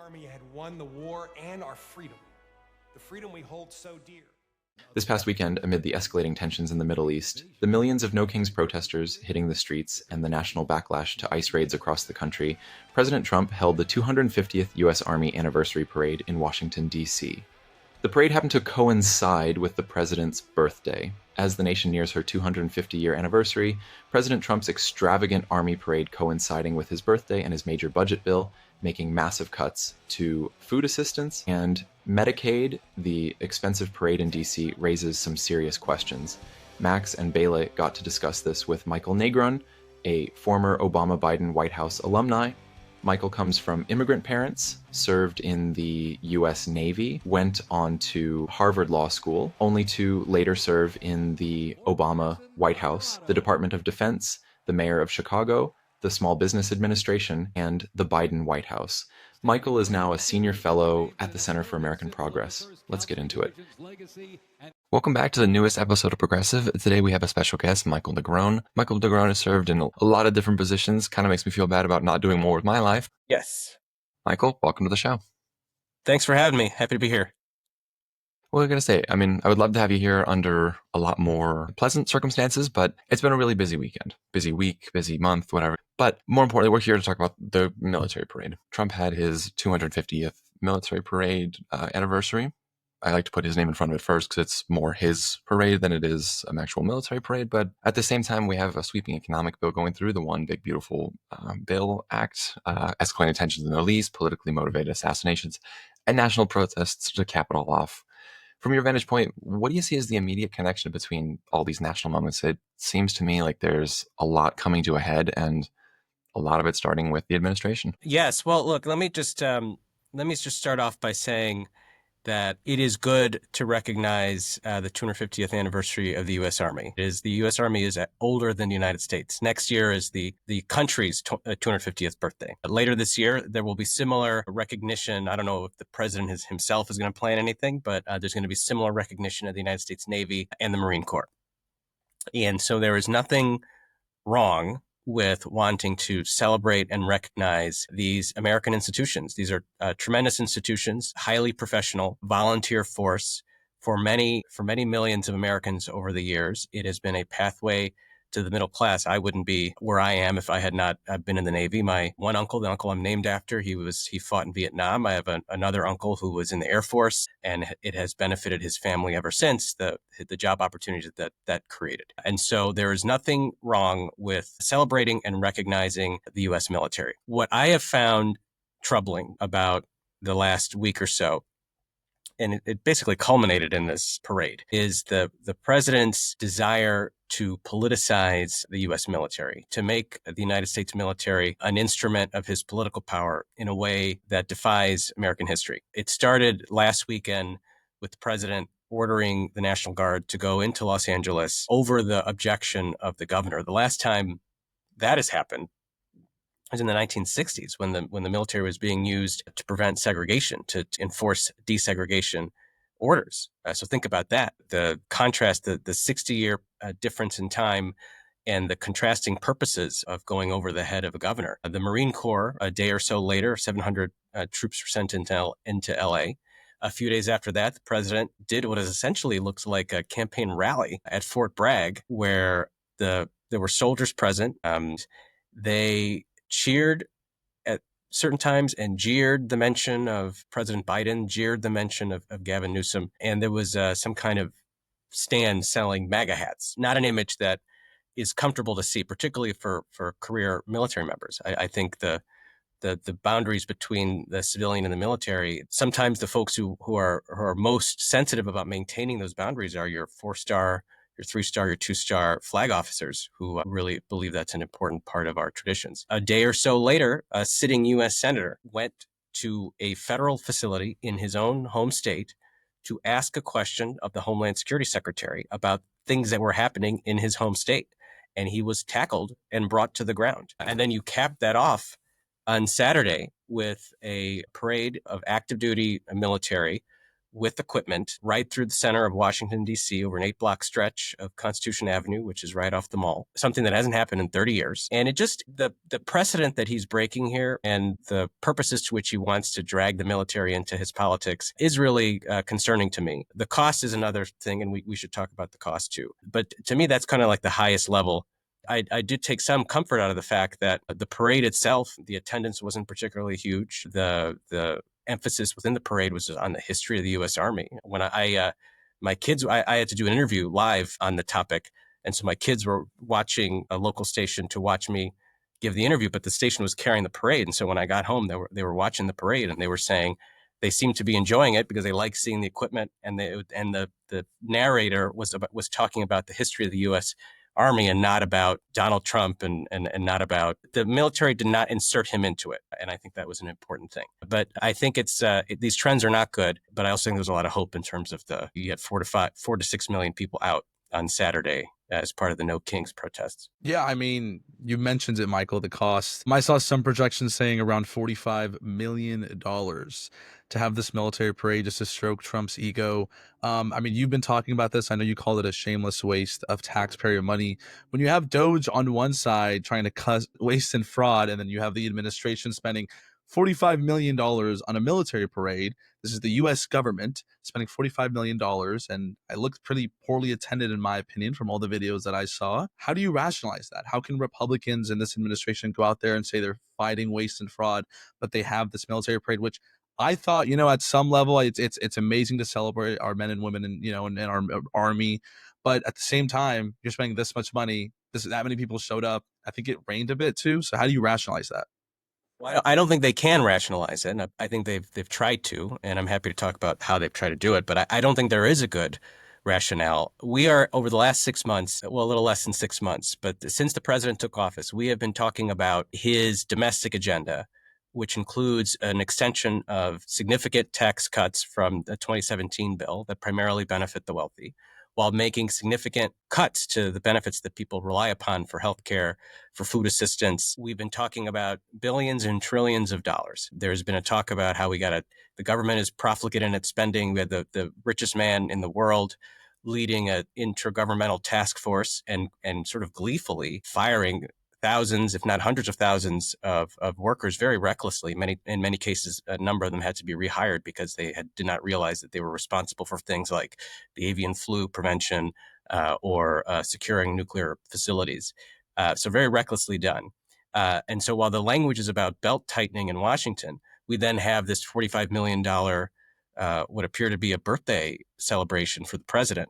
Army had won the war and our freedom, the freedom we hold so dear. This past weekend, amid the escalating tensions in the Middle East, the millions of No Kings protesters hitting the streets, and the national backlash to ICE raids across the country, President Trump held the 250th U.S. Army Anniversary Parade in Washington, D.C. The parade happened to coincide with the president's birthday. As the nation nears her 250-year anniversary, President Trump's extravagant Army parade coinciding with his birthday and his major budget bill, making massive cuts to food assistance and Medicaid. The expensive parade in D.C. raises some serious questions. Max and Beleh got to discuss this with Michael Negron, a former Obama-Biden White House alumni. Michael comes from immigrant parents, served in the U.S. Navy, went on to Harvard Law School, only to later serve in the Obama White House, the Department of Defense, the Mayor of Chicago, the Small Business Administration, and the Biden White House. Michael is now a senior fellow at the Center for American Progress. Let's get into it. Welcome back to the newest episode of Progressive. Today we have a special guest, Michael Negron. Michael Negron has served in a lot of different positions. Kind of makes me feel bad about not doing more with my life. Yes. Michael, welcome to the show. Thanks for having me. Happy to be here. What was I going to say? I mean, I would love to have you here under a lot more pleasant circumstances, but it's been a really busy weekend, busy week, busy month, whatever. But more importantly, we're here to talk about the military parade. Trump had his 250th military parade anniversary. I like to put his name in front of it first because it's more his parade than it is an actual military parade. But at the same time, we have a sweeping economic bill going through, the One Big Beautiful Bill Act, escalating tensions in the Middle East, politically motivated assassinations, and national protests to cap it all off. From your vantage point, what do you see as the immediate connection between all these national moments? It seems to me like there's a lot coming to a head, and a lot of it starting with the administration. Yes. Well, look, let me just start off by saying that it is good to recognize the 250th anniversary of the U.S. Army. The U.S. Army is older than the United States. Next year is the country's 250th birthday. Later this year, there will be similar recognition. I don't know if the president himself is going to plan anything, but there's going to be similar recognition of the United States Navy and the Marine Corps. And so there is nothing wrong with wanting to celebrate and recognize these American institutions. These are tremendous institutions, highly professional, volunteer force for many millions of Americans over the years. It has been a pathway to the middle class. I wouldn't be where I am if I had not been in the Navy. My one uncle, the uncle I'm named after, he fought in Vietnam. I have another uncle who was in the Air Force, and it has benefited his family ever since, the job opportunities that created. And so there is nothing wrong with celebrating and recognizing the U.S. military. What I have found troubling about the last week or so, and it basically culminated in this parade, is the president's desire to politicize the U.S. military, to make the United States military an instrument of his political power in a way that defies American history. It started last weekend with the president ordering the National Guard to go into Los Angeles over the objection of the governor. The last time that has happened was in the 1960s when the military was being used to prevent segregation, to enforce desegregation orders. So think about that. The contrast, the 60-year difference in time, and the contrasting purposes of going over the head of a governor. The Marine Corps, a day or so later, 700 troops were sent into L.A. A few days after that, the president did what essentially looks like a campaign rally at Fort Bragg, where there were soldiers present. They cheered at certain times and jeered the mention of President Biden, jeered the mention of Gavin Newsom. And there was some kind of stand selling MAGA hats, not an image that is comfortable to see, particularly for career military members. I think the boundaries between the civilian and the military, sometimes the folks who are most sensitive about maintaining those boundaries are your 4-star, your 3-star, your 2-star flag officers who really believe that's an important part of our traditions. A day or so later, a sitting U.S. senator went to a federal facility in his own home state to ask a question of the Homeland Security Secretary about things that were happening in his home state. And he was tackled and brought to the ground. And then you cap that off on Saturday with a parade of active duty military with equipment right through the center of Washington, D.C., over an 8-block stretch of Constitution Avenue, which is right off the mall, something that hasn't happened in 30 years. And it just, the precedent that he's breaking here and the purposes to which he wants to drag the military into his politics is really concerning to me. The cost is another thing, and we should talk about the cost too. But to me, that's kind of like the highest level. I did take some comfort out of the fact that the parade itself, the attendance wasn't particularly huge. The emphasis within the parade was on the history of the U.S. Army. When my kids, I had to do an interview live on the topic, and so my kids were watching a local station to watch me give the interview, but the station was carrying the parade, and so when I got home, they were watching the parade, and they were saying they seemed to be enjoying it because they like seeing the equipment, and the narrator was talking about the history of the U.S. Army and not about Donald Trump and not about the military did not insert him into it. And I think that was an important thing. But I think these trends are not good. But I also think there's a lot of hope in terms of you had 4 to 6 million people out on Saturday as part of the No Kings protests. Yeah, I mean, you mentioned it, Michael, the cost. I saw some projections saying around $45 million to have this military parade just to stroke Trump's ego. I mean, you've been talking about this. I know you called it a shameless waste of taxpayer money. When you have Doge on one side trying to cut waste and fraud, and then you have the administration spending $45 million on a military parade. This is the U.S. government spending $45 million, and it looked pretty poorly attended, in my opinion, from all the videos that I saw. How do you rationalize that? How can Republicans in this administration go out there and say they're fighting waste and fraud, but they have this military parade, which I thought, at some level, it's amazing to celebrate our men and women and our army, but at the same time, you're spending this much money. That many people showed up. I think it rained a bit too. So how do you rationalize that? Well, I don't think they can rationalize it. And I think they've tried to, and I'm happy to talk about how they've tried to do it. But I don't think there is a good rationale. We are, over the last 6 months, well, a little less than 6 months, but since the president took office, we have been talking about his domestic agenda, which includes an extension of significant tax cuts from the 2017 bill that primarily benefit the wealthy, while making significant cuts to the benefits that people rely upon for healthcare, for food assistance. We've been talking about billions and trillions of dollars. There's been a talk about how the government is profligate in its spending. We had the richest man in the world leading an intergovernmental task force and sort of gleefully firing thousands, if not hundreds of thousands of workers very recklessly. In many cases, a number of them had to be rehired because they did not realize that they were responsible for things like the avian flu prevention or securing nuclear facilities. So very recklessly done. And so while the language is about belt tightening in Washington, we then have this $45 million, what appear to be a birthday celebration for the president.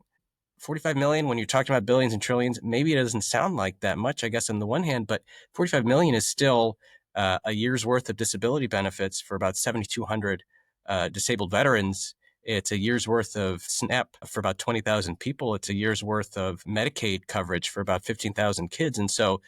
45 million, when you're talking about billions and trillions, maybe it doesn't sound like that much, I guess, on the one hand, but 45 million is still a year's worth of disability benefits for about 7,200 disabled veterans. It's a year's worth of SNAP for about 20,000 people. It's a year's worth of Medicaid coverage for about 15,000 kids. And so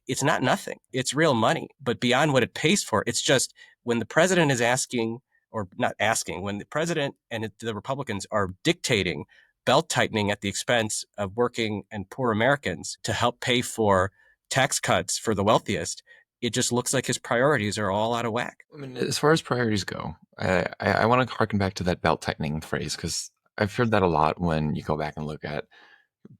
it's not nothing. It's real money. But beyond what it pays for, it's just when the president is asking, or not asking, when the president and the Republicans are dictating belt tightening at the expense of working and poor Americans to help pay for tax cuts for the wealthiest, it just looks like his priorities are all out of whack. I mean, as far as priorities go, I want to harken back to that belt tightening phrase, because I've heard that a lot when you go back and look at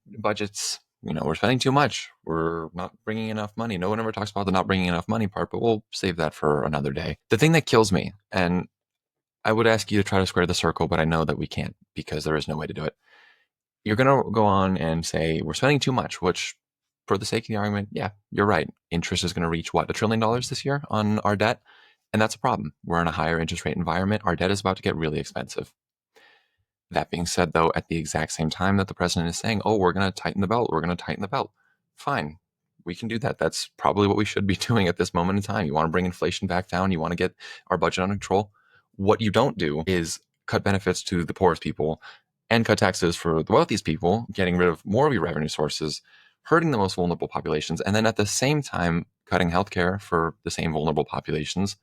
budgets. We're spending too much. We're not bringing enough money. No one ever talks about the not bringing enough money part, but we'll save that for another day. The thing that kills me, and I would ask you to try to square the circle, but I know that we can't because there is no way to do it. You're going to go on and say we're spending too much, which for the sake of the argument, yeah, you're right. Interest is going to reach $1 trillion this year on our debt. And that's a problem. We're in a higher interest rate environment. Our debt is about to get really expensive. That being said, though, at the exact same time that the president is saying, oh, we're going to tighten the belt. We're going to tighten the belt. Fine. We can do that. That's probably what we should be doing at this moment in time. You want to bring inflation back down. You want to get our budget under control. What you don't do is cut benefits to the poorest people and cut taxes for the wealthiest people, getting rid of more of your revenue sources, hurting the most vulnerable populations, and then at the same time cutting healthcare for the same vulnerable populations,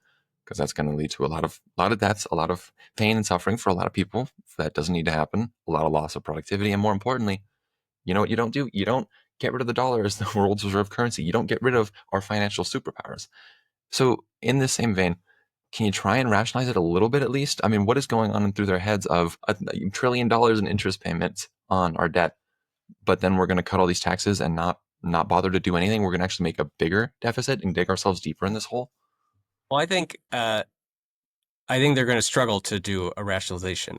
because that's going to lead to a lot of deaths, a lot of pain and suffering for a lot of people. That doesn't need to happen. A lot of loss of productivity, and more importantly, you know what you don't do? You don't get rid of the dollar as the world's reserve currency. You don't get rid of our financial superpowers. So in this same vein, can you try and rationalize it a little bit at least? I mean, what is going on through their heads of $1 trillion in interest payments on our debt, but then we're going to cut all these taxes and not bother to do anything? We're going to actually make a bigger deficit and dig ourselves deeper in this hole? Well, I think they're going to struggle to do a rationalization.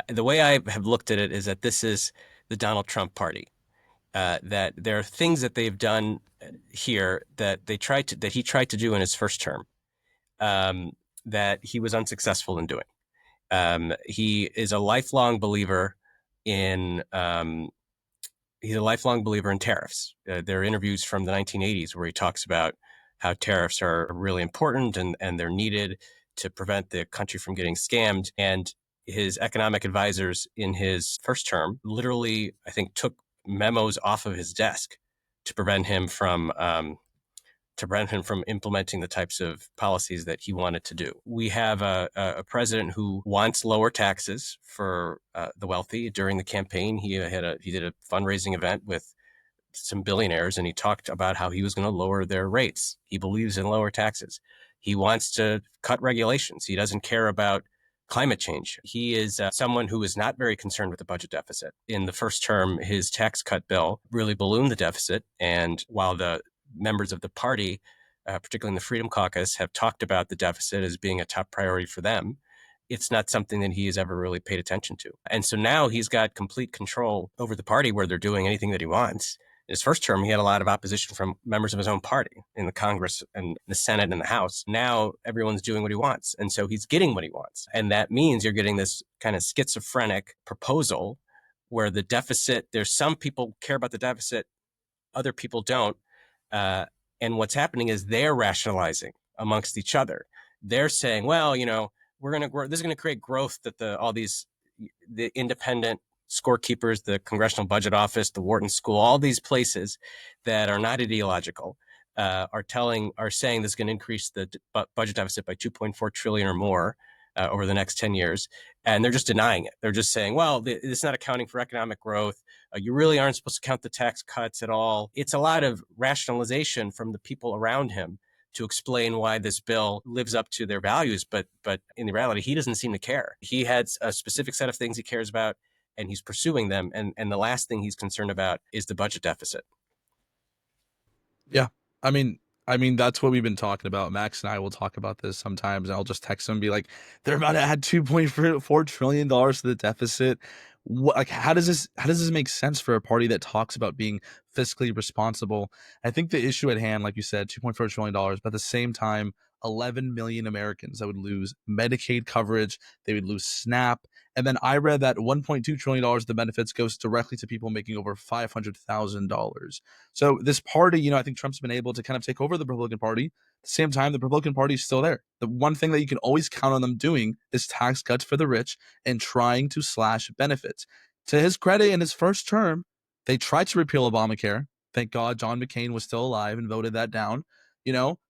The way I have looked at it is that this is the Donald Trump party. That there are things that they've done here that he tried to do in his first term, that he was unsuccessful in doing. He is a lifelong believer in tariffs. There are interviews from the 1980s where he talks about how tariffs are really important and they're needed to prevent the country from getting scammed. And his economic advisors in his first term literally, I think, took memos off of his desk to prevent him from implementing the types of policies that he wanted to do. We have a president who wants lower taxes for the wealthy. During the campaign, he did a fundraising event with some billionaires, and he talked about how he was going to lower their rates. He believes in lower taxes. He wants to cut regulations. He doesn't care about climate change. He is someone who is not very concerned with the budget deficit. In the first term, his tax cut bill really ballooned the deficit. And while the members of the party, particularly in the Freedom Caucus, have talked about the deficit as being a top priority for them, it's not something that he has ever really paid attention to. And so now he's got complete control over the party where they're doing anything that he wants. In his first term, he had a lot of opposition from members of his own party in the Congress and the Senate and the House. Now everyone's doing what he wants. And so he's getting what he wants. And that means you're getting this kind of schizophrenic proposal where the deficit, there's some people care about the deficit, other people don't. And what's happening is they're rationalizing amongst each other. They're saying, well, we're going to grow. This is going to create growth that the independent scorekeepers, the Congressional Budget Office, the Wharton School, all these places that are not ideological are saying this is going to increase the budget deficit by 2.4 trillion or more over the next 10 years. And they're just denying it. They're just saying, well, it's not accounting for economic growth. You really aren't supposed to count the tax cuts at all. It's a lot of rationalization from the people around him to explain why this bill lives up to their values. But in reality, he doesn't seem to care. He has a specific set of things he cares about, and he's pursuing them. And the last thing he's concerned about is the budget deficit. Yeah. I mean, that's what we've been talking about. Max and I will talk about this sometimes, and I'll just text him and be like, they're about to add $2.4 trillion to the deficit. How does this make sense for a party that talks about being fiscally responsible? I think the issue at hand, like you said, $2.4 trillion, but at the same time, 11 million Americans that would lose Medicaid coverage, they would lose SNAP. And then I read that $1.2 trillion of the benefits goes directly to people making over $500,000. So this party, I think Trump's been able to kind of take over the Republican Party. At the same time, the Republican Party is still there. The one thing that you can always count on them doing is tax cuts for the rich and trying to slash benefits. To his credit, in his first term, they tried to repeal Obamacare. Thank God John McCain was still alive and voted that down.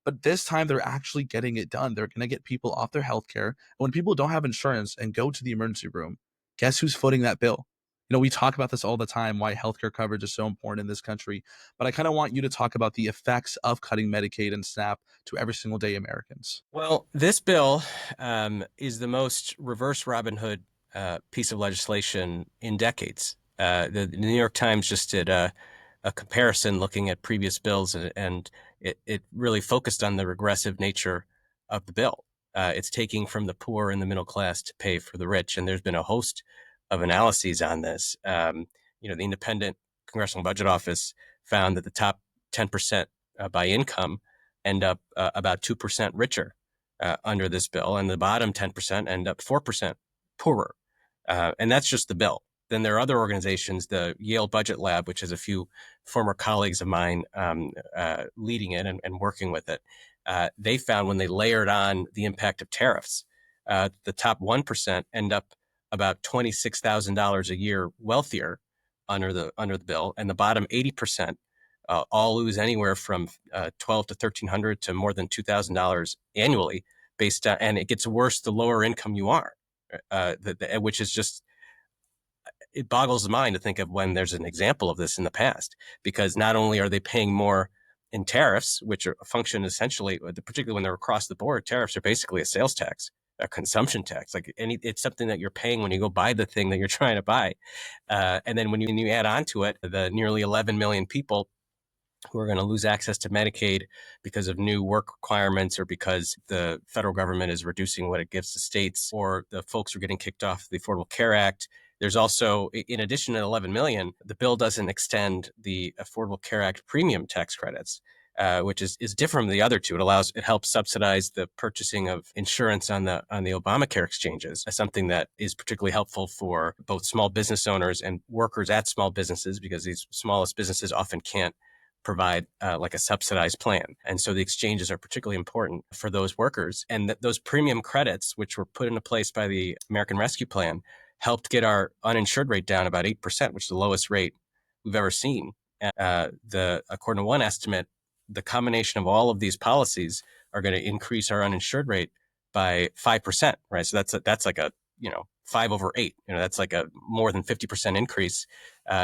But this time they're actually getting it done. They're going to get people off their health care. And when people don't have insurance and go to the emergency room, guess who's footing that bill? We talk about this all the time, why healthcare coverage is so important in this country. But I kind of want you to talk about the effects of cutting Medicaid and SNAP to every single day Americans. Well, this bill is the most reverse Robin Hood piece of legislation in decades. The New York Times just did a comparison looking at previous bills, and it really focused on the regressive nature of the bill. It's taking from the poor and the middle class to pay for the rich. And there's been a host of analyses on this. The independent Congressional Budget Office found that the top 10% by income end up about 2% richer under this bill, and the bottom 10% end up 4% poorer. And that's just the bill. Then there are other organizations, the Yale Budget Lab, which has a few former colleagues of mine leading it and working with it. They found when they layered on the impact of tariffs, the top 1% end up about $26,000 a year wealthier under the bill, and the bottom 80% all lose anywhere from $1,200 to $1,300 to more than $2,000 annually, based on, and it gets worse the lower income you are, which is just. It boggles the mind to think of when there's an example of this in the past, because not only are they paying more in tariffs, which are function essentially, particularly when they're across the board, tariffs are basically a sales tax, a consumption tax. It's something that you're paying when you go buy the thing that you're trying to buy. And then when you add on to it, the nearly 11 million people who are going to lose access to Medicaid because of new work requirements or because the federal government is reducing what it gives to states, or the folks who are getting kicked off the Affordable Care Act. There's also, in addition to 11 million, the bill doesn't extend the Affordable Care Act premium tax credits, which is different from the other two. It helps subsidize the purchasing of insurance on the Obamacare exchanges, something that is particularly helpful for both small business owners and workers at small businesses, because these smallest businesses often can't provide like a subsidized plan. And so the exchanges are particularly important for those workers. And those premium credits, which were put into place by the American Rescue Plan, helped get our uninsured rate down about 8%, which is the lowest rate we've ever seen. According to one estimate, the combination of all of these policies are going to increase our uninsured rate by 5%, right? So that's like a 5 over 8. That's like a more than 50% increase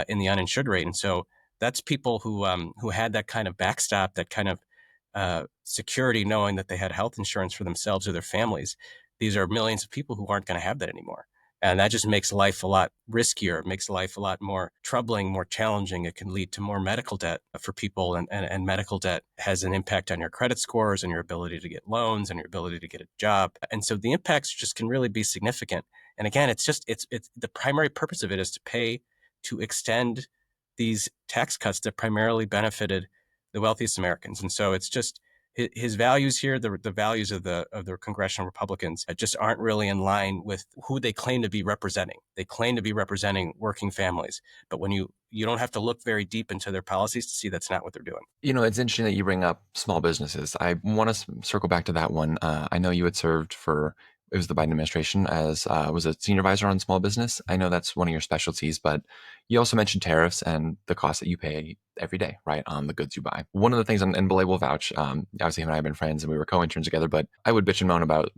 in the uninsured rate. And so that's people who had that kind of backstop, that kind of security, knowing that they had health insurance for themselves or their families. These are millions of people who aren't going to have that anymore. And that just makes life a lot riskier. It makes life a lot more troubling, more challenging. It can lead to more medical debt for people. And medical debt has an impact on your credit scores and your ability to get loans and your ability to get a job. And so the impacts just can really be significant. And again, it's the primary purpose of it is to extend these tax cuts that primarily benefited the wealthiest Americans. And so it's just his values here, the values of the congressional Republicans just aren't really in line with who they claim to be representing. They claim to be representing working families, but when you don't have to look very deep into their policies to see that's not what they're doing. It's interesting that you bring up small businesses. I want to circle back to that one. I know you had served it was the Biden administration as was a senior advisor on small business. I know that's one of your specialties, but you also mentioned tariffs and the cost that you pay every day, right, on the goods you buy. One of the things, and Beleh will vouch, obviously him and I have been friends and we were co-interns together, but I would bitch and moan about,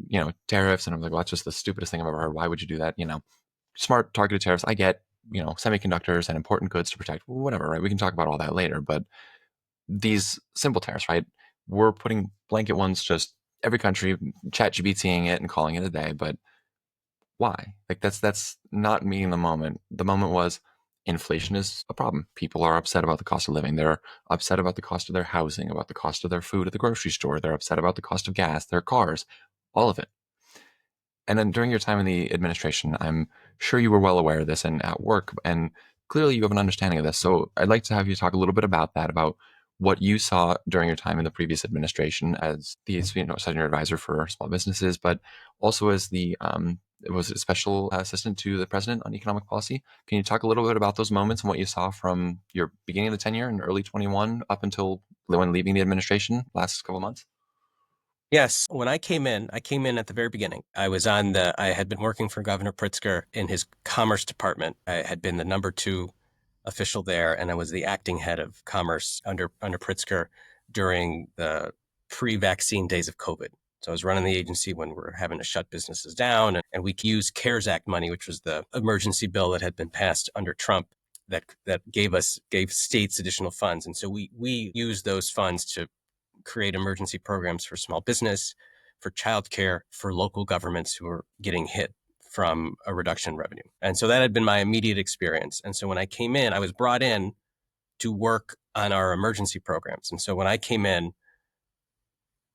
tariffs. And I was like, well, that's just the stupidest thing I've ever heard. Why would you do that? Smart targeted tariffs. I get, semiconductors and important goods to protect, whatever, right? We can talk about all that later, but these simple tariffs, right? We're putting blanket ones, just every country ChatGPTing it and calling it a day, but why? Like that's not meeting the moment. The moment was inflation is a problem. People are upset about the cost of living. They're upset about the cost of their housing, about the cost of their food at the grocery store. They're upset about the cost of gas, their cars, all of it. And then during your time in the administration, I'm sure you were well aware of this and at work, and clearly you have an understanding of this. So I'd like to have you talk a little bit about that, about what you saw during your time in the previous administration as the senior advisor for small businesses, but also as the was a special assistant to the president on economic policy. Can you talk a little bit about those moments and what you saw from your beginning of the tenure in early 21 up until when leaving the administration last couple of months? Yes. When I came in at the very beginning. I had been working for Governor Pritzker in his Commerce Department. I had been the number 2 official there, and I was the acting head of commerce under Pritzker during the pre-vaccine days of COVID. So I was running the agency when we were having to shut businesses down, and we used CARES Act money, which was the emergency bill that had been passed under Trump that gave states additional funds. And so we used those funds to create emergency programs for small business, for childcare, for local governments who were getting hit from a reduction in revenue. And so that had been my immediate experience. And so when I came in, I was brought in to work on our emergency programs. And so when I came in,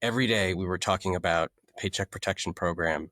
every day we were talking about the Paycheck Protection Program,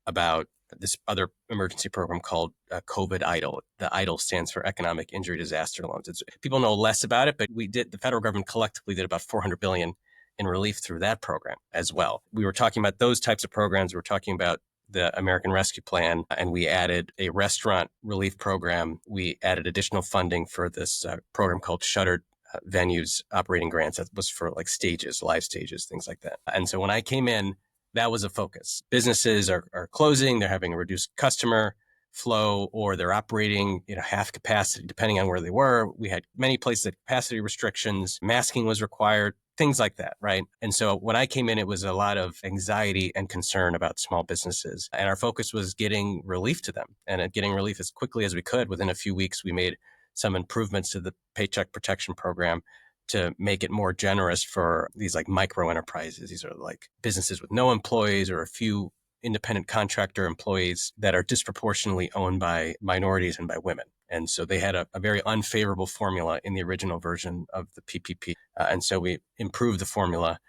about this other emergency program called COVID EIDL. The EIDL stands for Economic Injury Disaster Loans. People know less about it, but the federal government collectively did about $400 billion in relief through that program as well. We were talking about those types of programs. We were talking about the American Rescue Plan, and we added a restaurant relief program. We added additional funding for this program called Shuttered Venues Operating Grants. That was for like stages, live stages, things like that. And so when I came in, that was a focus. Businesses are closing. They're having a reduced customer flow, or they're operating half capacity, depending on where they were. We had many places that capacity restrictions, masking was required, things like that, right? And so when I came in, it was a lot of anxiety and concern about small businesses. And our focus was getting relief to them, and getting relief as quickly as we could. Within a few weeks, we made some improvements to the Paycheck Protection Program to make it more generous for these like micro enterprises. These are like businesses with no employees or a few independent contractor employees that are disproportionately owned by minorities and by women. And so they had a very unfavorable formula in the original version of the PPP. And so we improved the formula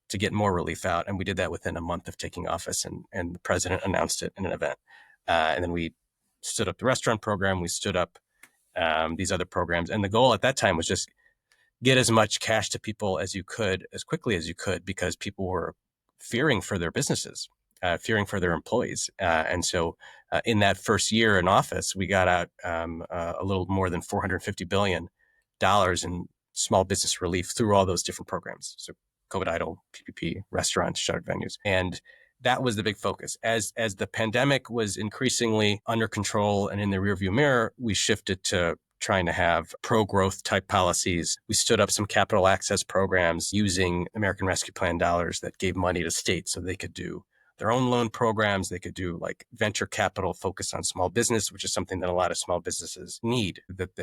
to get more relief out. And we did that within a month of taking office, and the president announced it in an event. And then we stood up the restaurant program. We stood up these other programs. And the goal at that time was just get as much cash to people as you could, as quickly as you could, because people were fearing for their businesses, fearing for their employees. And so in that first year in office, we got out a little more than $450 billion in small business relief through all those different programs. So COVID EIDL, PPP, restaurants, shuttered venues. And that was the big focus. As the pandemic was increasingly under control and in the rearview mirror, we shifted to trying to have pro-growth type policies. We stood up some capital access programs using American Rescue Plan dollars that gave money to states so they could do their own loan programs. They could do like venture capital focused on small business, which is something that a lot of small businesses need,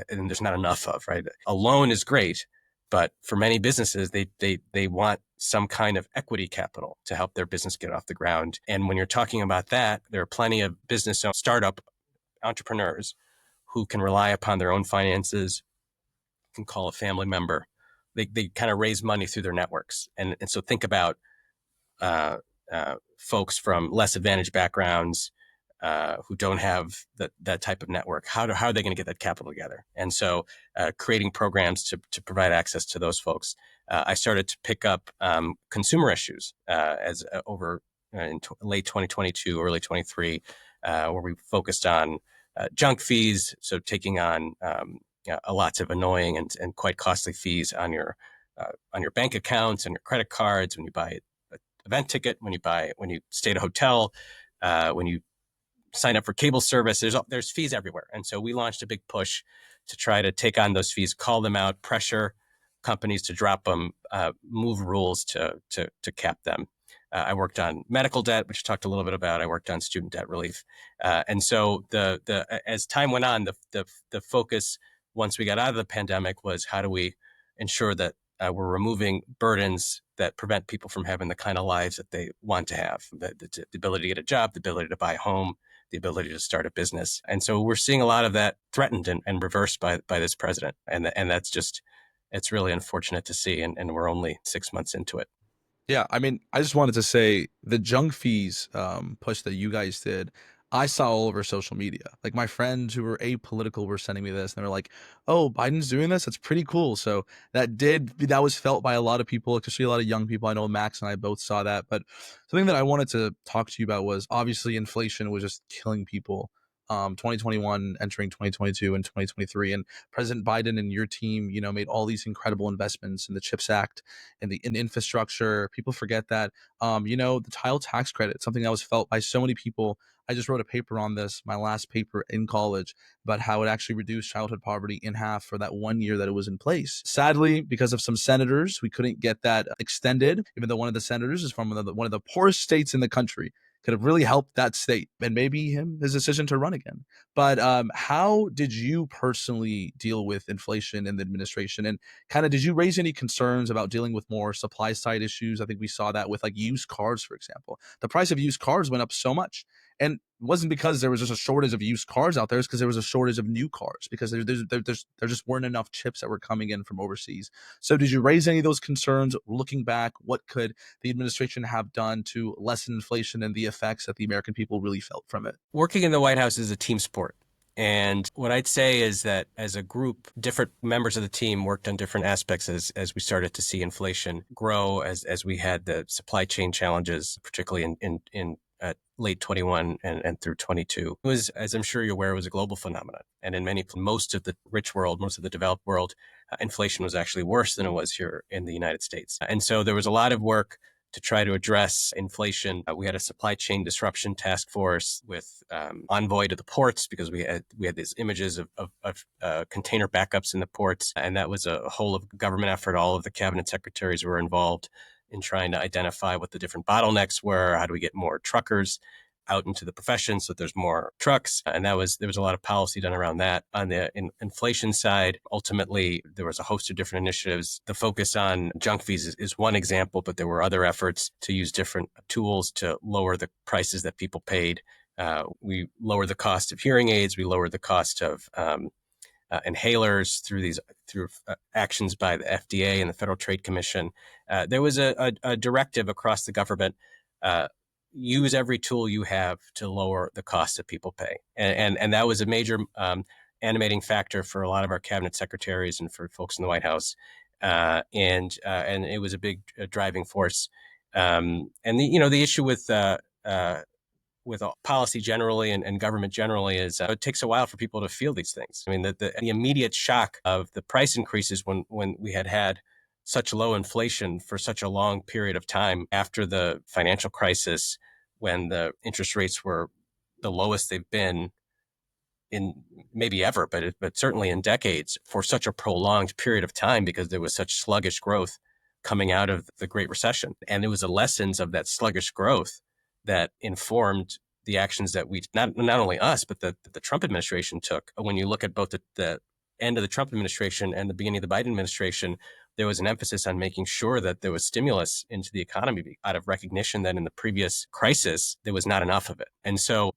and there's not enough of, right? A loan is great, but for many businesses, they want some kind of equity capital to help their business get off the ground. And when you're talking about that, there are plenty of business startup entrepreneurs who can rely upon their own finances, can call a family member. They kind of raise money through their networks. And so think about folks from less advantaged backgrounds who don't have that type of network. How are they going to get that capital together? And so creating programs to provide access to those folks. I started to pick up consumer issues over in late 2022, early 23, where we focused on junk fees, so taking on lots of annoying and quite costly fees on your bank accounts and your credit cards when you buy an event ticket, when you stay at a hotel, when you sign up for cable service. There's fees everywhere, and so we launched a big push to try to take on those fees, call them out, pressure companies to drop them, move rules to cap them. I worked on medical debt, which I talked a little bit about. I worked on student debt relief, and so as time went on, the focus once we got out of the pandemic was how do we ensure that we're removing burdens that prevent people from having the kind of lives that they want to have, the ability to get a job, the ability to buy a home, the ability to start a business. And so we're seeing a lot of that threatened and reversed by this president, and that's just it's really unfortunate to see, and we're only 6 months into it. Yeah, I mean, I just wanted to say the junk fees push that you guys did, I saw all over social media. Like my friends who were apolitical were sending me this, and they were like, "Oh, Biden's doing this. That's pretty cool." So that was felt by a lot of people, especially a lot of young people. I know Max and I both saw that. But something that I wanted to talk to you about was obviously inflation was just killing people. 2021 entering 2022 and 2023, and President Biden and your team, made all these incredible investments in the CHIPS Act and in infrastructure. People forget that. The child tax credit, something that was felt by so many people. I just wrote a paper on this, my last paper in college, about how it actually reduced childhood poverty in half for that 1 year that it was in place. Sadly, because of some senators, we couldn't get that extended, even though one of the senators is from one of the poorest states in the country. Could have really helped that state, and maybe his decision to run again. But how did you personally deal with inflation in the administration? And kind of, did you raise any concerns about dealing with more supply side issues? I think we saw that with like used cars, for example. The price of used cars went up so much. And it wasn't because there was just a shortage of used cars out there. It's because there was a shortage of new cars, because there just weren't enough chips that were coming in from overseas. So did you raise any of those concerns? Looking back, what could the administration have done to lessen inflation and the effects that the American people really felt from it? Working in the White House is a team sport. And what I'd say is that as a group, different members of the team worked on different aspects as we started to see inflation grow, as we had the supply chain challenges, particularly in late 21 and through 22. It was, as I'm sure you're aware, it was a global phenomenon. And in most of the rich world, most of the developed world, inflation was actually worse than it was here in the United States. And so there was a lot of work to try to address inflation. We had a supply chain disruption task force with envoy to the ports, because we had these images of container backups in the ports. And that was a whole of government effort. All of the cabinet secretaries were involved in trying to identify what the different bottlenecks were. How do we get more truckers out into the profession, so there's more trucks. And there was a lot of policy done around that. On the inflation side, ultimately, there was a host of different initiatives. The focus on junk fees is one example, but there were other efforts to use different tools to lower the prices that people paid. We lowered the cost of hearing aids. We lowered the cost of inhalers through actions by the FDA and the Federal Trade Commission. There was a directive across the government: use every tool you have to lower the cost that people pay, and that was a major animating factor for a lot of our cabinet secretaries and for folks in the White House, and it was a big driving force. And the issue with policy generally and government generally is it takes a while for people to feel these things. I mean, the immediate shock of the price increases when we had such low inflation for such a long period of time after the financial crisis, when the interest rates were the lowest they've been in maybe ever, but certainly in decades, for such a prolonged period of time, because there was such sluggish growth coming out of the Great Recession. And it was the lessons of that sluggish growth that informed the actions that we, not only us, but the Trump administration took. When you look at both the end of the Trump administration and the beginning of the Biden administration, there was an emphasis on making sure that there was stimulus into the economy out of recognition that in the previous crisis, there was not enough of it. And so,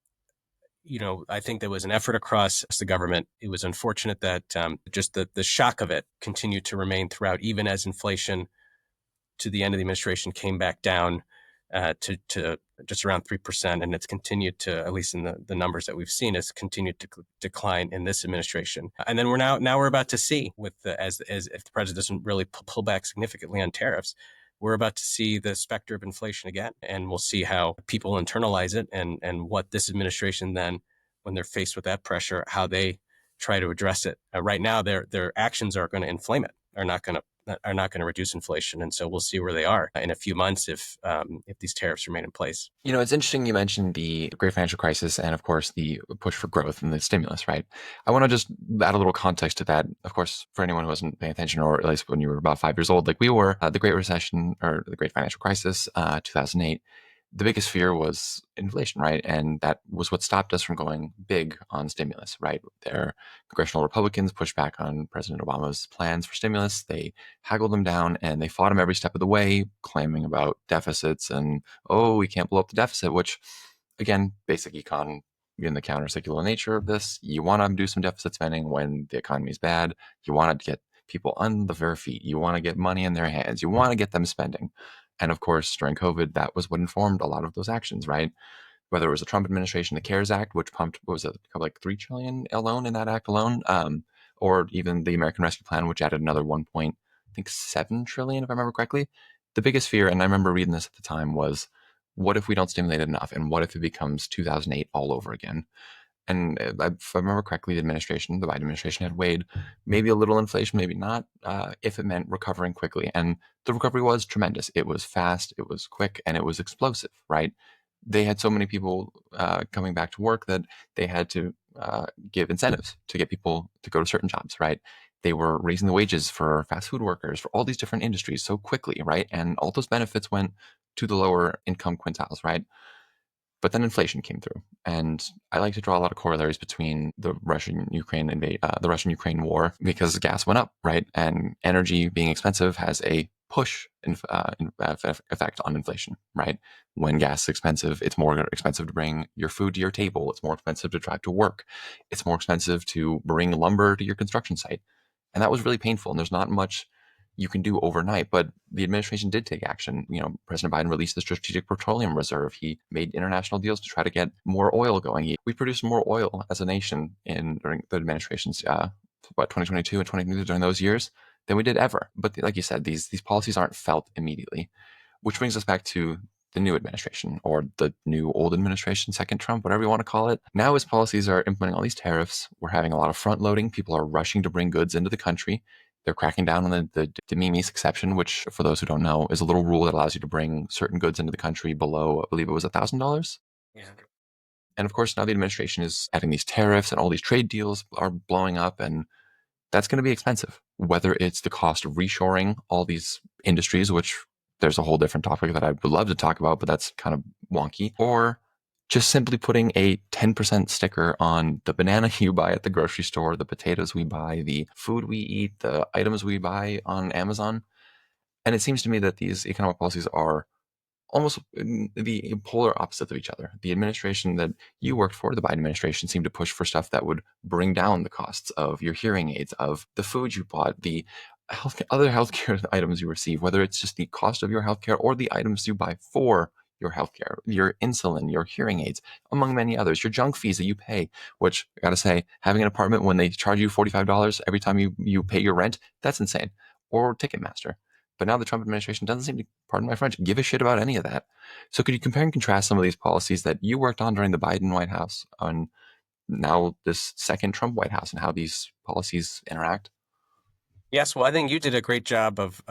I think there was an effort across the government. It was unfortunate that just the shock of it continued to remain throughout, even as inflation to the end of the administration came back down to just around 3%. And it's continued to, at least in the numbers that we've seen, has continued to decline in this administration. And then we're about to see, with as if the president doesn't really pull back significantly on tariffs, we're about to see the specter of inflation again. And we'll see how people internalize it and what this administration then, when they're faced with that pressure, how they try to address it. Right now, their actions are going to inflame it, are not going to reduce inflation. And so we'll see where they are in a few months if these tariffs remain in place. It's interesting you mentioned the great financial crisis and, of course, the push for growth and the stimulus, right? I want to just add a little context to that. Of course, for anyone who wasn't paying attention, or at least when you were about 5 years old, like we were, the Great Recession or the Great Financial Crisis, 2008, the biggest fear was inflation, right? And that was what stopped us from going big on stimulus, right? Their congressional Republicans pushed back on President Obama's plans for stimulus. They haggled them down and they fought him every step of the way, claiming about deficits and, we can't blow up the deficit, which, again, basic econ in the counter-cyclical nature of this. You want to do some deficit spending when the economy is bad. You want to get people on their feet. You want to get money in their hands. You want to get them spending. And of course, during COVID, that was what informed a lot of those actions, right? Whether it was the Trump administration, the CARES Act, which pumped, what was it, like $3 trillion alone in that act alone, or even the American Rescue Plan, which added another $1.7 trillion, if I remember correctly. The biggest fear, and I remember reading this at the time, was what if we don't stimulate enough, and what if it becomes 2008 all over again? And if I remember correctly, the Biden administration had weighed maybe a little inflation, maybe not, if it meant recovering quickly. And the recovery was tremendous. It was fast, it was quick, and it was explosive, right? They had so many people coming back to work that they had to give incentives to get people to go to certain jobs, right? They were raising the wages for fast food workers, for all these different industries so quickly, right? And all those benefits went to the lower income quintiles, right? But then inflation came through, and I like to draw a lot of corollaries between the Russian-Ukraine war, because gas went up, right? And energy being expensive has a push effect on inflation, right? When gas is expensive, it's more expensive to bring your food to your table. It's more expensive to drive to work. It's more expensive to bring lumber to your construction site, and that was really painful. And there's not much you can do overnight, but the administration did take action. President Biden released the Strategic Petroleum Reserve. He made international deals to try to get more oil going. We produced more oil as a nation during the administration's 2022 and 2023, during those years, than we did ever. But like you said, these policies aren't felt immediately, which brings us back to the new administration, or the new old administration, second Trump, whatever you want to call it. Now, as policies are implementing all these tariffs, we're having a lot of front loading. People are rushing to bring goods into the country. They're cracking down on the de minimis exception, which, for those who don't know, is a little rule that allows you to bring certain goods into the country below, I believe it was $1,000. Yeah. And of course, now the administration is adding these tariffs, and all these trade deals are blowing up, and that's going to be expensive. Whether it's the cost of reshoring all these industries, which there's a whole different topic that I would love to talk about, but that's kind of wonky, or just simply putting a 10% sticker on the banana you buy at the grocery store, the potatoes we buy, the food we eat, the items we buy on Amazon. And it seems to me that these economic policies are almost the polar opposite of each other. The administration that you worked for, the Biden administration, seemed to push for stuff that would bring down the costs of your hearing aids, of the food you bought, the other healthcare items you receive, whether it's just the cost of your healthcare or the items you buy for your healthcare, your insulin, your hearing aids, among many others, your junk fees that you pay, which I gotta say, having an apartment when they charge you $45 every time you pay your rent, that's insane. Or Ticketmaster. But now the Trump administration doesn't seem to, pardon my French, give a shit about any of that. So could you compare and contrast some of these policies that you worked on during the Biden White House on now this second Trump White House and how these policies interact? Yes, well, I think you did a great job of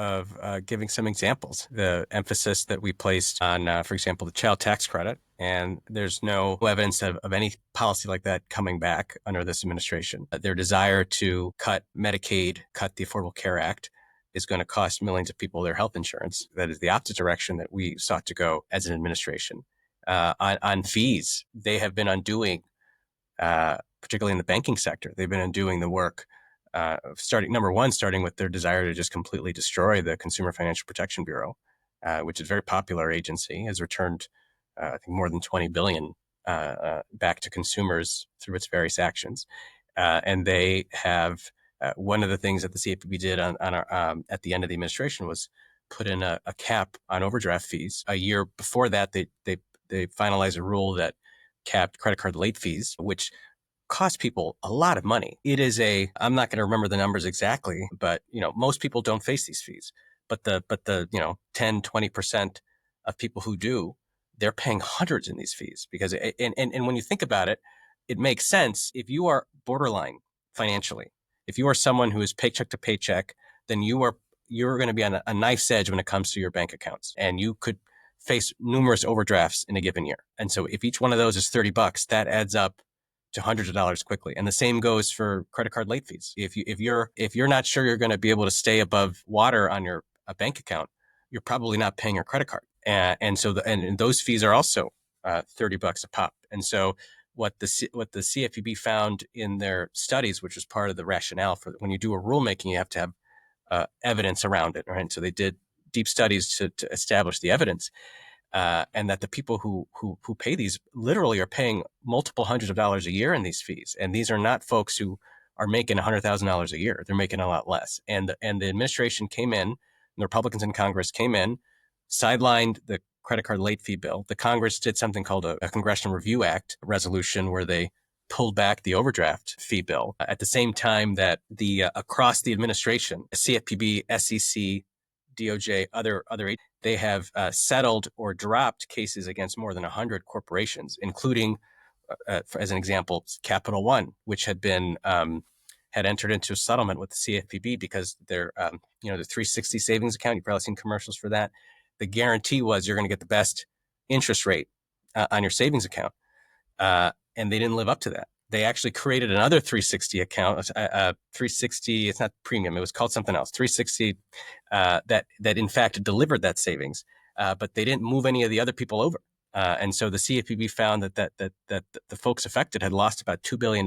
giving some examples. The emphasis that we placed on, for example, the child tax credit, and there's no evidence of any policy like that coming back under this administration. Their desire to cut Medicaid, cut the Affordable Care Act, is going to cost millions of people their health insurance. That is the opposite direction that we sought to go as an administration. On fees, they have been undoing, particularly in the banking sector, they've been undoing the work. Starting with their desire to just completely destroy the Consumer Financial Protection Bureau, which is a very popular agency, has returned, I think, more than $20 billion back to consumers through its various actions. And they have one of the things that the CFPB did on our, at the end of the administration was put in a cap on overdraft fees. A year before that, they finalized a rule that capped credit card late fees, which cost people a lot of money. It is I'm not going to remember the numbers exactly, but most people don't face these fees. But the 10, 20% of people who do, they're paying hundreds in these fees because and when you think about it, it makes sense. If you are borderline financially, if you are someone who is paycheck to paycheck, then you're going to be on a knife's edge when it comes to your bank accounts, and you could face numerous overdrafts in a given year. And so if each one of those is $30, that adds up to hundreds of dollars quickly. And the same goes for credit card late fees. If you're not sure you're going to be able to stay above water on your bank account, you're probably not paying your credit card. And so and those fees are also $30 a pop. And so what the CFPB found in their studies, which was part of the rationale for when you do a rulemaking, you have to have evidence around it, right? And so they did deep studies to establish the evidence. And that the people who pay these literally are paying multiple hundreds of dollars a year in these fees. And these are not folks who are making $100,000 a year. They're making a lot less. And the administration came in, and the Republicans in Congress came in, sidelined the credit card late fee bill. The Congress did something called a Congressional Review Act resolution where they pulled back the overdraft fee bill at the same time that the across the administration, CFPB, SEC, DOJ, other they have settled or dropped cases against more than 100 corporations, including, as an example, Capital One, which had entered into a settlement with the CFPB because their the 360 savings account. You've probably seen commercials for that. The guarantee was you're going to get the best interest rate on your savings account, and they didn't live up to that. They actually created another 360 account, 360, it's not premium, it was called something else, 360, that in fact delivered that savings, but they didn't move any of the other people over. And so the CFPB found that the folks affected had lost about $2 billion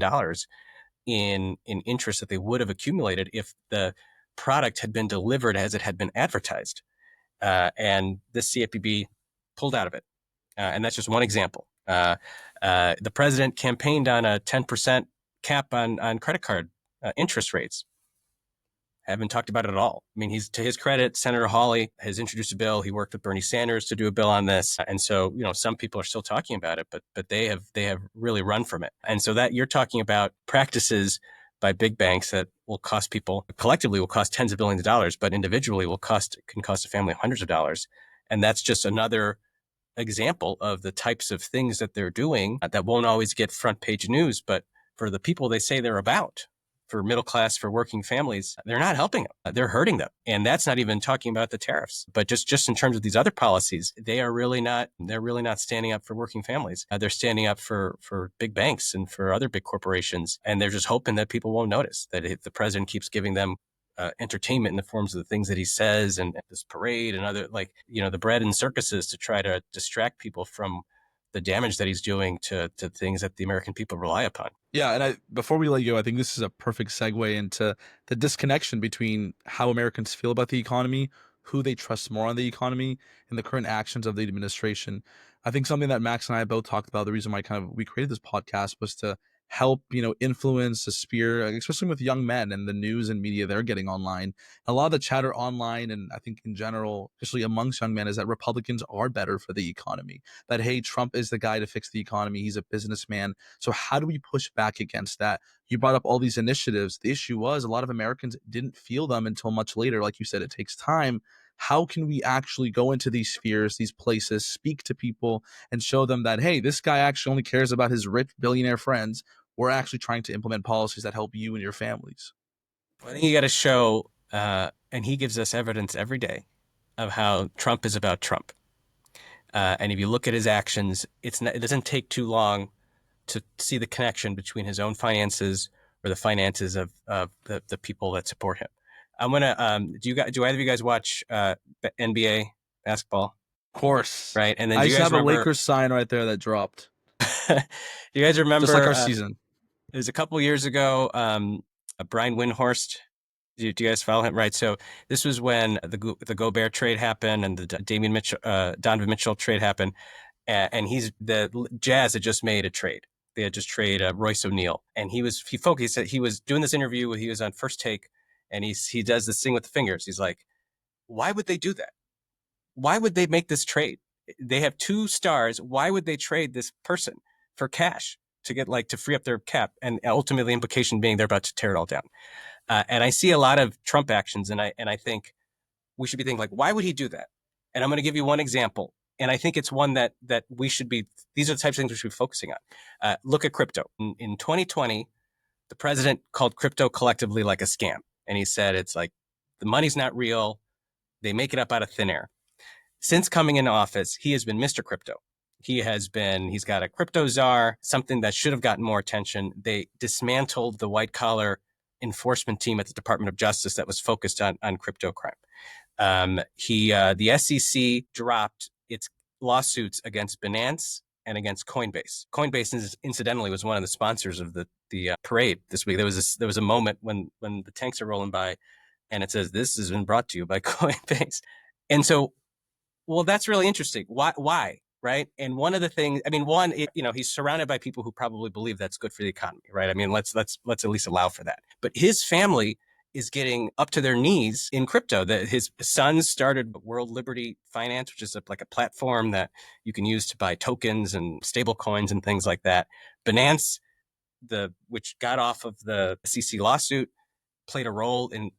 in interest that they would have accumulated if the product had been delivered as it had been advertised. And this CFPB pulled out of it. And that's just one example. The president campaigned on a 10% cap on credit card interest rates. Haven't talked about it at all. I mean, to his credit, Senator Hawley has introduced a bill. He worked with Bernie Sanders to do a bill on this, and so some people are still talking about it, but they have really run from it. And so that you're talking about practices by big banks that will cost people collectively will cost tens of billions of dollars, but individually can cost a family hundreds of dollars, and that's just another example of the types of things that they're doing that won't always get front page news, but for the people they say they're about, for middle class, for working families, they're not helping them. They're hurting them. And that's not even talking about the tariffs, but just in terms of these other policies, they're really not standing up for working families. They're standing up for big banks and for other big corporations. And they're just hoping that people won't notice that if the president keeps giving them entertainment in the forms of the things that he says and this parade and other, the bread and circuses to try to distract people from the damage that he's doing to things that the American people rely upon. Yeah, and before we let you go, I think this is a perfect segue into the disconnection between how Americans feel about the economy, who they trust more on the economy, and the current actions of the administration. I think something that Max and I both talked about, the reason why we created this podcast was to help, influence the sphere, especially with young men and the news and media they're getting online. A lot of the chatter online, and I think in general, especially amongst young men, is that Republicans are better for the economy. That, hey, Trump is the guy to fix the economy. He's a businessman. So how do we push back against that? You brought up all these initiatives. The issue was a lot of Americans didn't feel them until much later. Like you said, it takes time. How can we actually go into these spheres, these places, speak to people and show them that, hey, this guy actually only cares about his rich billionaire friends. We're actually trying to implement policies that help you and your families. I think you got to show, and he gives us evidence every day of how Trump is about Trump. And if you look at his actions, it doesn't take too long to see the connection between his own finances or the finances of the people that support him. I'm gonna. Do either of you guys watch NBA basketball? Of course, right. And then I do you just guys have remember, a Lakers sign right there that dropped. You guys remember just like our season? It was a couple years ago. Brian Windhorst. Do you guys follow him? Right. So this was when the Gobert trade happened and the Donovan Mitchell trade happened, and the Jazz had just made a trade. They had just traded Royce O'Neal, and he focused. He was doing this interview. He was on First Take, and he does this thing with the fingers. He's like, "Why would they do that? Why would they make this trade? They have 2 stars. Why would they trade this person for cash to get to free up their cap?" And ultimately, the implication being they're about to tear it all down. And I see a lot of Trump actions, and I think we should be thinking why would he do that? And I'm going to give you one example, and I think it's one that we should be. These are the types of things we should be focusing on. Look at crypto. In 2020, the president called crypto collectively like a scam, and he said it's like the money's not real. They make it up out of thin air. Since coming into office, he has been Mr. Crypto. He's got a crypto czar, something that should have gotten more attention. They dismantled the white collar enforcement team at the Department of Justice that was focused on crypto crime. The SEC dropped its lawsuits against Binance and against Coinbase. Coinbase, incidentally, was one of the sponsors of the parade this week. There was a moment when the tanks are rolling by, and it says, "This has been brought to you by Coinbase." And so, well, that's really interesting. Why? Right. And one of the things, he's surrounded by people who probably believe that's good for the economy. Right. I mean, let's at least allow for that. But his family is getting up to their knees in crypto. That his sons started World Liberty Finance, which is like a platform that you can use to buy tokens and stable coins and things like that. Binance, which got off of the SEC lawsuit, played a role in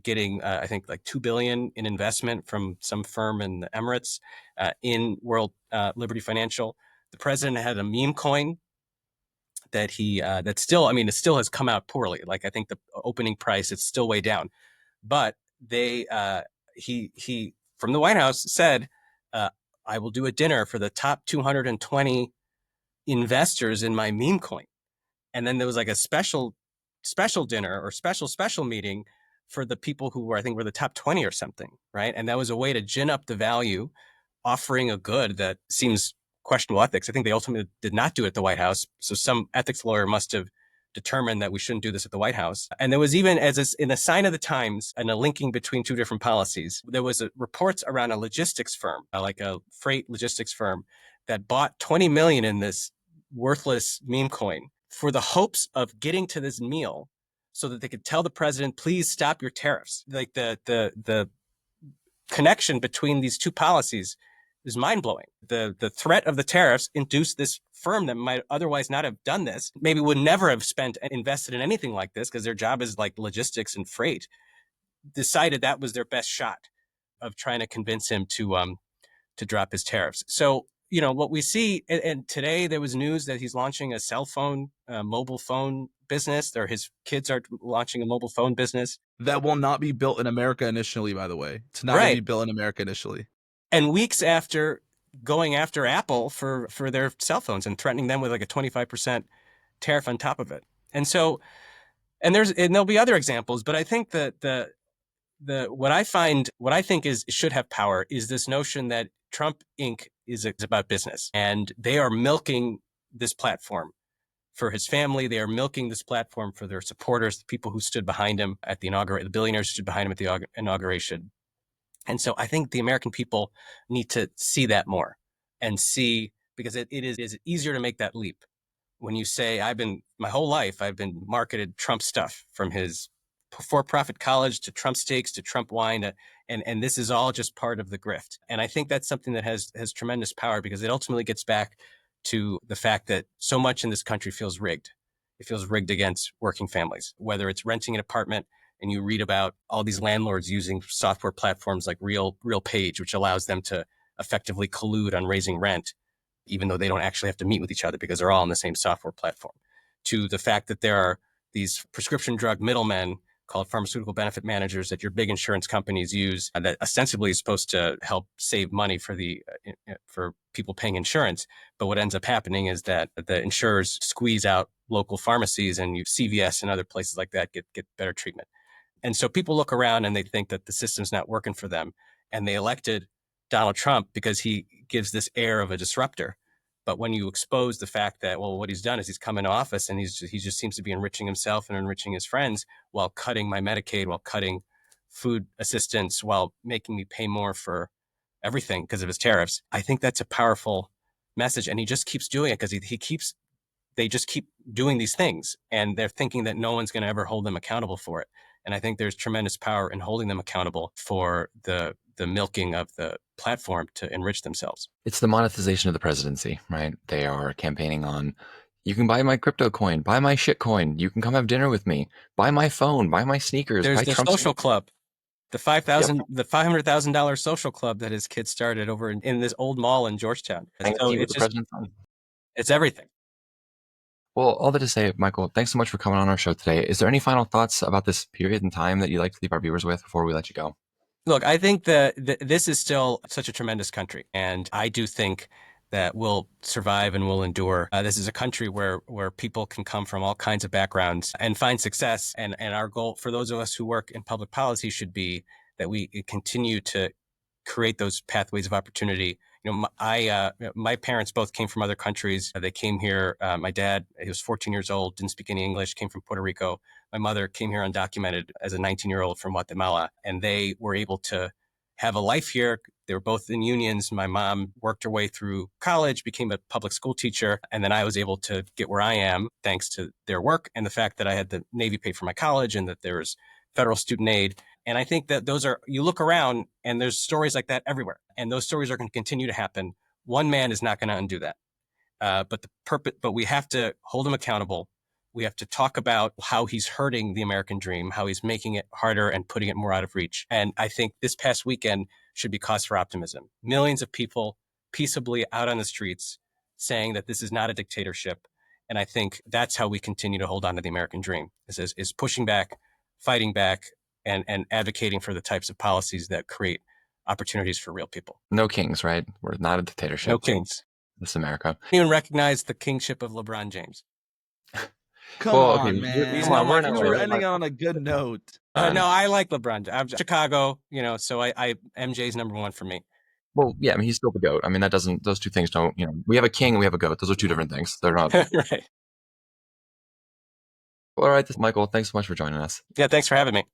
getting, I think, $2 billion in investment from some firm in the Emirates in World Liberty Financial. The president had a meme coin that it still has come out poorly. I think the opening price, it's still way down, but he from the White House said, "I will do a dinner for the top 220 investors in my meme coin," and then there was a special dinner or special meeting for the people who were the top 20 or something, right? And that was a way to gin up the value, offering a good that seems questionable ethics. I think they ultimately did not do it at the White House. So some ethics lawyer must have determined that we shouldn't do this at the White House. And there was even, in a sign of the times and a linking between 2 different policies, there was reports around a logistics firm, like a freight logistics firm, that bought 20 million in this worthless meme coin for the hopes of getting to this meal so that they could tell the president, "Please stop your tariffs." The connection between these 2 policies is mind-blowing. The threat of the tariffs induced this firm that might otherwise not have done this, maybe would never have invested in anything like this because their job is logistics and freight, decided that was their best shot of trying to convince him to drop his tariffs. So, what we see, and today there was news that he's launching a mobile phone business, or his kids are launching a mobile phone business. That will not be built in America initially, by the way. It's not going to be built in America initially. And weeks after going after Apple for their cell phones and threatening them with a 25% tariff on top of it. And so, and there'll be other examples, but I think that what I think should have power is this notion that Trump Inc. is about business, and they are milking this platform for his family. They are milking this platform for their supporters, the people who stood behind him at the inauguration, the billionaires who stood behind him at the inauguration. And so I think the American people need to see that more and see, because it is easier to make that leap when you say, my whole life, I've been marketed Trump stuff, from his for-profit college to Trump steaks to Trump wine. And this is all just part of the grift. And I think that's something that has tremendous power, because it ultimately gets back to the fact that so much in this country feels rigged. It feels rigged against working families, whether it's renting an apartment and you read about all these landlords using software platforms like RealPage, which allows them to effectively collude on raising rent, even though they don't actually have to meet with each other because they're all on the same software platform, to the fact that there are these prescription drug middlemen called pharmaceutical benefit managers that your big insurance companies use, that ostensibly is supposed to help save money for people paying insurance. But what ends up happening is that the insurers squeeze out local pharmacies, and CVS and other places like that get better treatment. And so people look around and they think that the system's not working for them. And they elected Donald Trump because he gives this air of a disruptor. But when you expose the fact that, well, what he's done is he's come into office and he just seems to be enriching himself and enriching his friends while cutting my Medicaid, while cutting food assistance, while making me pay more for everything because of his tariffs, I think that's a powerful message. And he just keeps doing it because they just keep doing these things, and they're thinking that no one's going to ever hold them accountable for it. And I think there's tremendous power in holding them accountable for the milking of the platform to enrich themselves. It's the monetization of the presidency, right? They are campaigning on, you can buy my crypto coin, buy my shit coin, you can come have dinner with me, buy my phone, buy my sneakers. There's buy the Trump's social club, the $500,000 social club that his kid started over in this old mall in Georgetown. So it's everything. Well, all that to say, Michael, thanks so much for coming on our show today. Is there any final thoughts about this period in time that you'd like to leave our viewers with before we let you go? Look, I think that this is still such a tremendous country, and I do think that we'll survive and we'll endure. This is a country where people can come from all kinds of backgrounds and find success. And our goal for those of us who work in public policy should be that we continue to create those pathways of opportunity. My parents both came from other countries. They came here. My dad, he was 14 years old, didn't speak any English, came from Puerto Rico. My mother came here undocumented as a 19-year-old from Guatemala, and they were able to have a life here. They were both in unions. My mom worked her way through college, became a public school teacher, and then I was able to get where I am thanks to their work and the fact that I had the Navy pay for my college and that there was federal student aid. And I think that you look around and there's stories like that everywhere. And those stories are going to continue to happen. One man is not going to undo that. But we have to hold him accountable. We have to talk about how he's hurting the American dream, how he's making it harder and putting it more out of reach. And I think this past weekend should be cause for optimism. Millions of people peaceably out on the streets saying that this is not a dictatorship. And I think that's how we continue to hold on to the American dream, is pushing back, fighting back, and advocating for the types of policies that create opportunities for real people. No kings, right? We're not a dictatorship. No kings. This is America. I don't even recognize the kingship of LeBron James. Come on, man. We're ending on a good note. No, I like LeBron. I'm Chicago, so MJ's number one for me. Well, yeah, I mean, he's still the GOAT. I mean, those two things don't, we have a king and we have a GOAT. Those are two different things. They're not. Right. All right, Michael, thanks so much for joining us. Yeah, thanks for having me.